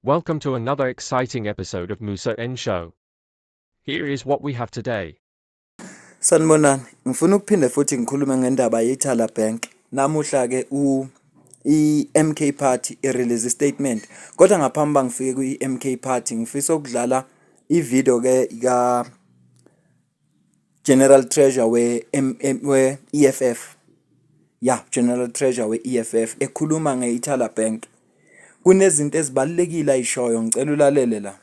Welcome to another exciting episode of Musa N Show. Here is what we have today. Sanibonani, ngifuna ukuphinde futhi ngikhulume ngendaba yeThala Bank. Namuhla ke i-MK Party release statement. Kodwa ngaphambi ngifike kwi-MK Party ngifisa ukudlala i-video ke ka General Treasurer we EFF. General Treasurer we EFF ekhuluma ngeThala Bank. Kunezinto ezibalekile ayishoyo ngicela ulalele la.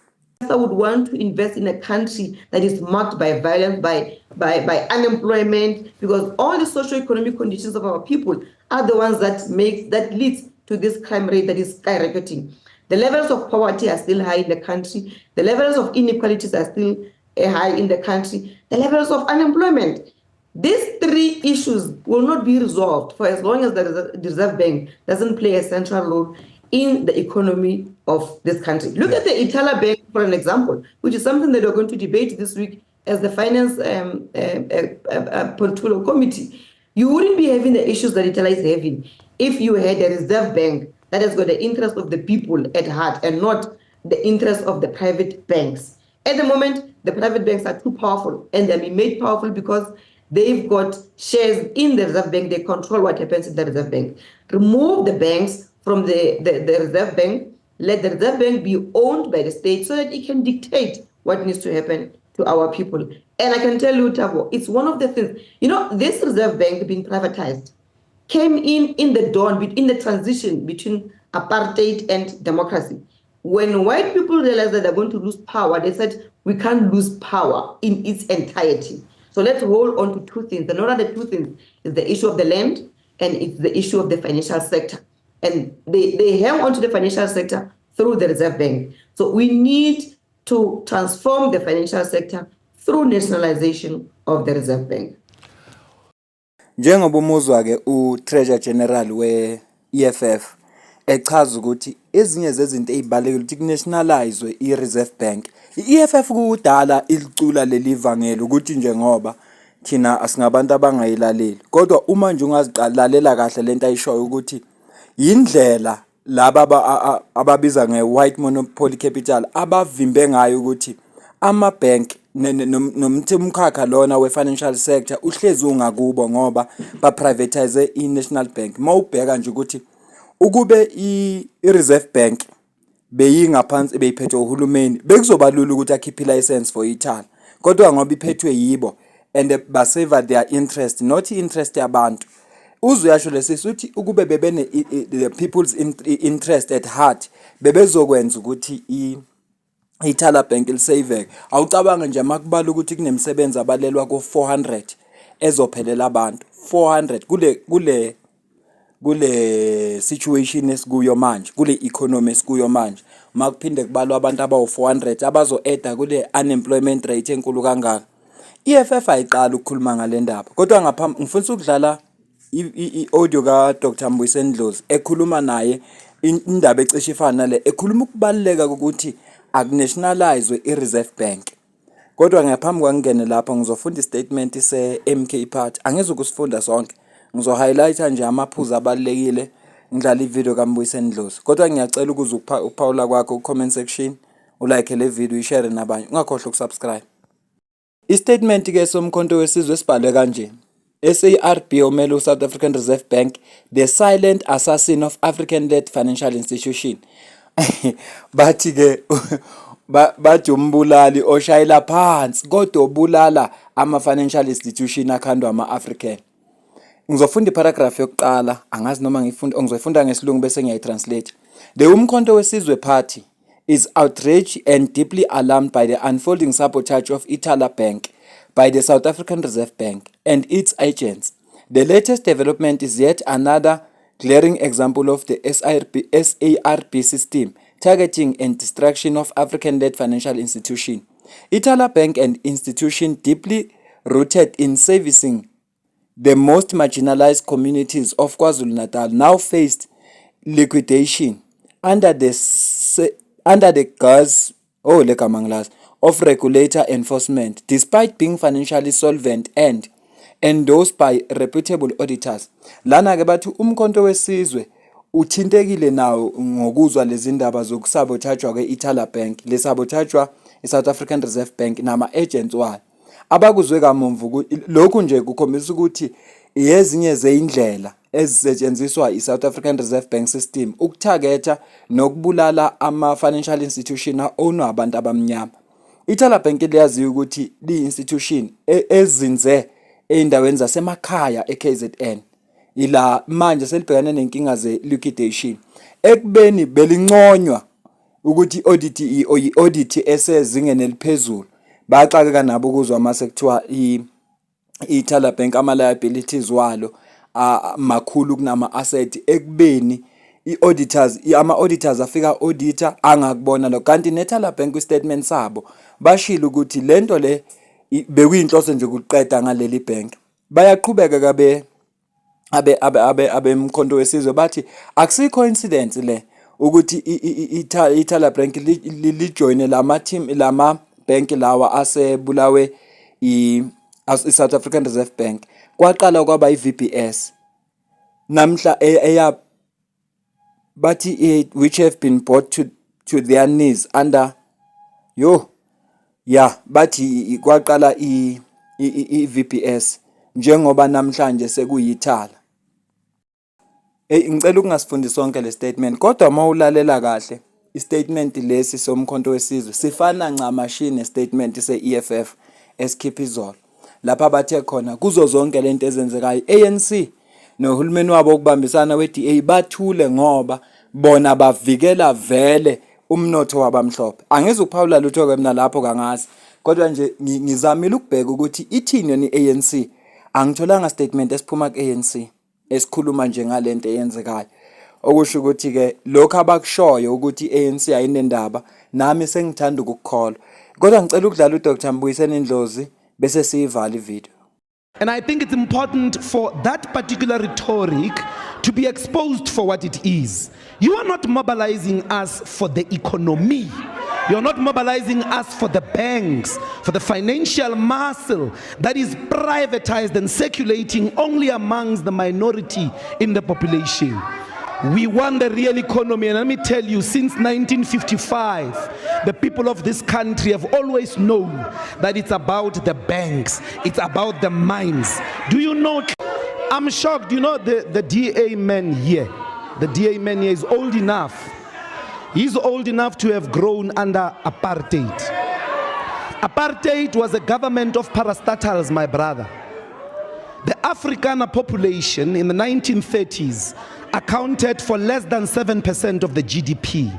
I would want to invest in a country that is marked by violence, by unemployment, because all the socio-economic conditions of our people are the ones that leads to this crime rate that is skyrocketing. The levels of poverty are still high in the country. The levels of inequalities are still high in the country. The levels of unemployment. These three issues will not be resolved for as long as the Reserve Bank doesn't play a central role in the economy of this country. Look at the Itala Bank, for an example, which is something that we're going to debate this week as the Finance Portfolio Committee. You wouldn't be having the issues that Itala is having if you had a Reserve Bank that has got the interest of the people at heart and not the interest of the private banks. At the moment, the private banks are too powerful, and they're being made powerful because they've got shares in the Reserve Bank. They control what happens in the Reserve Bank. Remove the banks from the Reserve Bank, let the Reserve Bank be owned by the state so that it can dictate what needs to happen to our people. And I can tell you, Thabo, it's one of the things, this Reserve Bank being privatized came in the dawn, in the transition between apartheid and democracy. When white people realized that they're going to lose power, they said, we can't lose power in its entirety. So let's hold on to two things. And one of the two things is the issue of the land, and it's the issue of the financial sector. And they hang on to the financial sector through the Reserve Bank. So we need to transform the financial sector through nationalization of the Reserve Bank. Njengoba umuzwa ke uTreasurer General we-EFF echaza ukuthi ezinye zezinto ezibalekile ukuthi kunationalizwe i-Reserve Bank. I-EFF kudala ilicula leli vangelo ukuthi njengoba thina asingabantu abangayilaleli. Kodwa uma nje ungaziqalalela kahle lento ayishoyo ukuthi indlela laba ababiza nge-white monopoly capital abavimbe ngayo ukuthi ama-bank nomthimkhakha lona we-financial sector uhlezi ungakubo ngoba ba-privatize i-National Bank. Mawubheka nje ukuthi ukube i-Reserve Bank beyingaphansi beyiphethwe uhulumeni bekuzoba lula ukuthi akhiphe license for Ithala, kodwa ngoba iphethwe yibo and baseva their interest, not interest yabantu. Uzuyasho lesisuthi ukube bebene the people's interest at heart bebezokwenza ukuthi iThala Bank ilisaveke. Awucabanga nje makubala ukuthi kunemsebenzi abalelwa ko400 ezophelela abantu 400 kule situation esikuyo manje, kule economy esikuyo manje. Makuphinde kubalwa abantu abawu400 abazo-add kule unemployment rate enkulu kangaka. EFF ayiqala ukukhuluma ngale ndaba, kodwa ngaphambi ngifuna ukudlala i-audio ka Dr. Mbuyiseni Ndlozi ekhuluma naye indaba ecishe ifana nale, ekhuluma ukubaleka ukuthi akunationalizwe i-Reserve Bank. Kodwa ngaphambi kwangene lapha ngizofunda istatement se-MK Party. Angizo kusifunda sonke, ngizo-highlighta nje amaphuzu abalekile ngidlala i-video ka Mbuyiseni Ndlozi. Kodwa ngiyacela ukuze uphawula kwakho ku-comment section, ulike le video, ishare nabanye, ungakhohlwa ukusubscribe. Istatement ke somkhonto wesizwe sibhalwe kanje: SARB omele South African Reserve Bank, the silent assassin of African-led financial institution. Bathi ke bathi umbulali oshayela phansi kodwa obulala ama-financial institution akhandwa ama-African. Ngizofunda iparagraph yokuqala, angazi noma ngizoyifunda ngesilungu bese ngiyayitranslate. The Umkhonto Wesizwe Party is outraged and deeply alarmed by the unfolding sabotage of Ithala Bank by the South African Reserve Bank and its agents. The latest development is yet another glaring example of the SARB system targeting and destruction of African-led financial institutions. Ithala Bank, an institution deeply rooted in servicing the most marginalized communities of KwaZulu-Natal, now faced liquidation under the guise of regulator enforcement, despite being financially solvent and endorsed by reputable auditors. Lana ke bathi umkhonto wesizwe uthintekile nawo ngokuzwa lezi ndaba zokusabotajwa kwe-Itala Bank, lesabotajwa i-South African Reserve Bank nama-agents wayo. Abakuzwe kamuva ukuthi lokhu nje kukhombisa ukuthi ezinye zeindlela ezisetshenziswa i-South African Reserve Bank system ukutargetha nokubulala ama-financial institution a-ownwa abantu abamnyama. I-Itala Bank liyaziwa ukuthi li-institution ezinze ey'ndaweni zasemakhaya e-KZN. Ila manje selibhekane nenkinga ze-liquidation. Ekubeni belinconywa ukuthi i-audit esezingeni eliphezulu. Baxakeka nabo ukuzwa mase kuthiwa i-Itala Bank ama-liabilities walo makhulu kunama-asset ekubeni ama-auditors afika auditor angakubona lo. Kanti ne-Itala Bank kwi-statement sabo bashilo ukuthi lento le bekuyinhloso nje ukuqeda ngaleli bank. Bayaqhubeka kabe abemkhonto wesizwe bathi akusiyo coincidence le ukuthi i-Itala Bank lijoine lama bank lawa asebulawe i-South African Reserve Bank. Kwaqala kwaba i-VBS namhla bathi which have been brought to their knees under bathi kwaqala i-VBS njengoba namhlanje sekuyithala. Ngicela ukungasifundi sonke le statement kodwa mawulalela kahle i-statement lesi somkhonto wesizwe sifana ncamashi ne-statement se-EFF esikhipha izolo lapha bathe khona kuzo zonke lento ezenzekayo ANC nohulumeni wabo ukubambisana we-DA bathule ngoba bona bavikela vele umnotho wabamhlophe. Angizukuphawula lutho ke mina lapho kangazi kodwa nje ngizamile ukubheka ukuthi ithini yona i-ANC. Angitholanga statement esiphuma ku-ANC esikhuluma nje ngalento eyenzekayo. Okusho ukuthi ke lokho abakushoyo ukuthi i-ANC ayinendaba nami sengithanda ukukholwa. Kodwa ngicela ukudlala uDr. Mbuyiseni Ndlozi bese siyivala ivideo. And I think it's important for that particular rhetoric to be exposed for what it is. You are not mobilizing us for the economy. You're not mobilizing us for the banks, for the financial muscle that is privatized and circulating only amongst the minority in the population. We want the real economy, and let me tell you, since 1955, the people of this country have always known that it's about the banks, it's about the mines. Do you know, I'm shocked, you know the DA man here, the DA man here is old enough. He's old enough to have grown under apartheid. Apartheid was a government of parastatals, my brother. The Afrikaner population in the 1930s accounted for less than 7% of the GDP.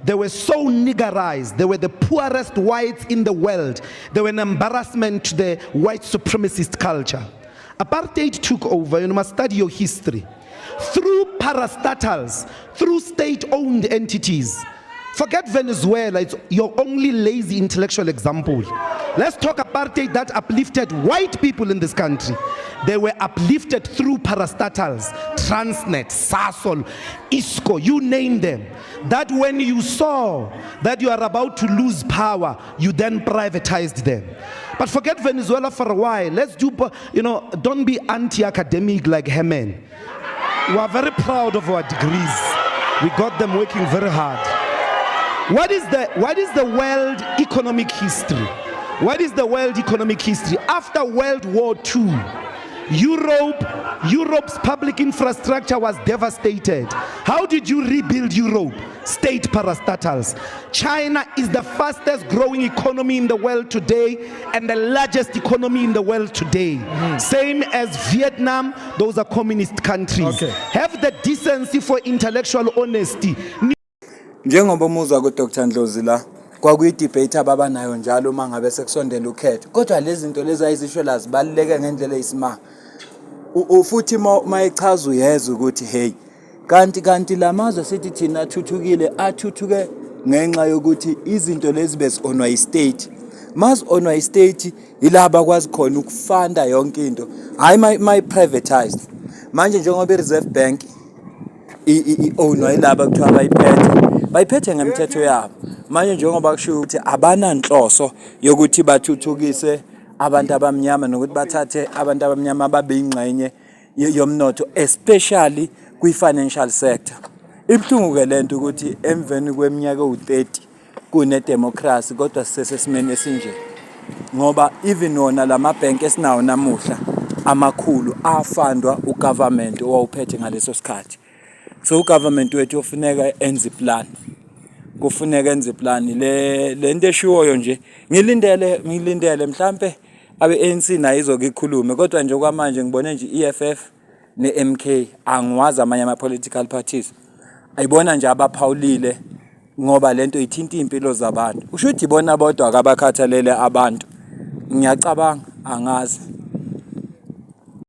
They were so niggerized. They were the poorest whites in the world. They were an embarrassment to the white supremacist culture. Apartheid took over. You must study your history. Through parastatals, through state-owned entities. Forget Venezuela, it's your only lazy intellectual example. Let's talk apartheid that uplifted white people in this country. They were uplifted through parastatals, Transnet, Sasol, ISCO, you name them. That when you saw that you are about to lose power, you then privatized them. But forget Venezuela for a while. Let's do, don't be anti-academic like Herman. We are very proud of our degrees. We got them working very hard. What is the world economic history? What is the world economic history? After World War II, Europe's public infrastructure was devastated. How did you rebuild Europe? State parastatals. China is the fastest growing economy in the world today and the largest economy in the world today. Same as Vietnam, those are communist countries. Okay. Have the decency for intellectual honesty. Njengoba umuzwa ku-Dr. Ndlozi la kwakuyidebate ababanayo njalo uma ngabe sekusondela ukhetho kodwa lezi zinto lezi ayizisho la zibaluleke ngendlela eyisimanga futhi mayichaza uyeza ukuthi hey kanti lamazwe sithi thina athuthuke ngenxa yokuthi izinto lezi bezonwa i-state onwa i-state ilaba kwazi khona ukufanda yonke into hayi my privatized manje njengoba i-Reserve Bank i-onwa ilaba kuthiwa bayiphethe ngemthetho yabo manje njengoba kusho ukuthi abananhloso yokuthi bathuthukise abantu abamnyama nokuthi bathathe abantu abamnyama babe ingxenye yomnotho especially kwi-financial sector. Ibhlungu-ke lento ukuthi emveni kweminyaka ewu-30 kune-democracy kodwa sisesesimeni esinje. Ngoba even wona lamabhenki esinawo namuhla amakhulu afandwa ugovernment owawuphethe ngaleso sikhathi. So ugovernment wethu ufuneka enze plan. Kufuneka enze plan lento eshiwoyo nje ngilindele mhlambe abe-ANC nayo izokukhuluma kodwa nje kwamanje ngibone nje EFF ne-MK angiwazi amanye ama-political parties ayibona nje abaphawulile ngoba lento ithinta impilo zabantu. Usho ukuthi ibona bodwa akabakhathalele abantu. Ngiyacabanga angazi.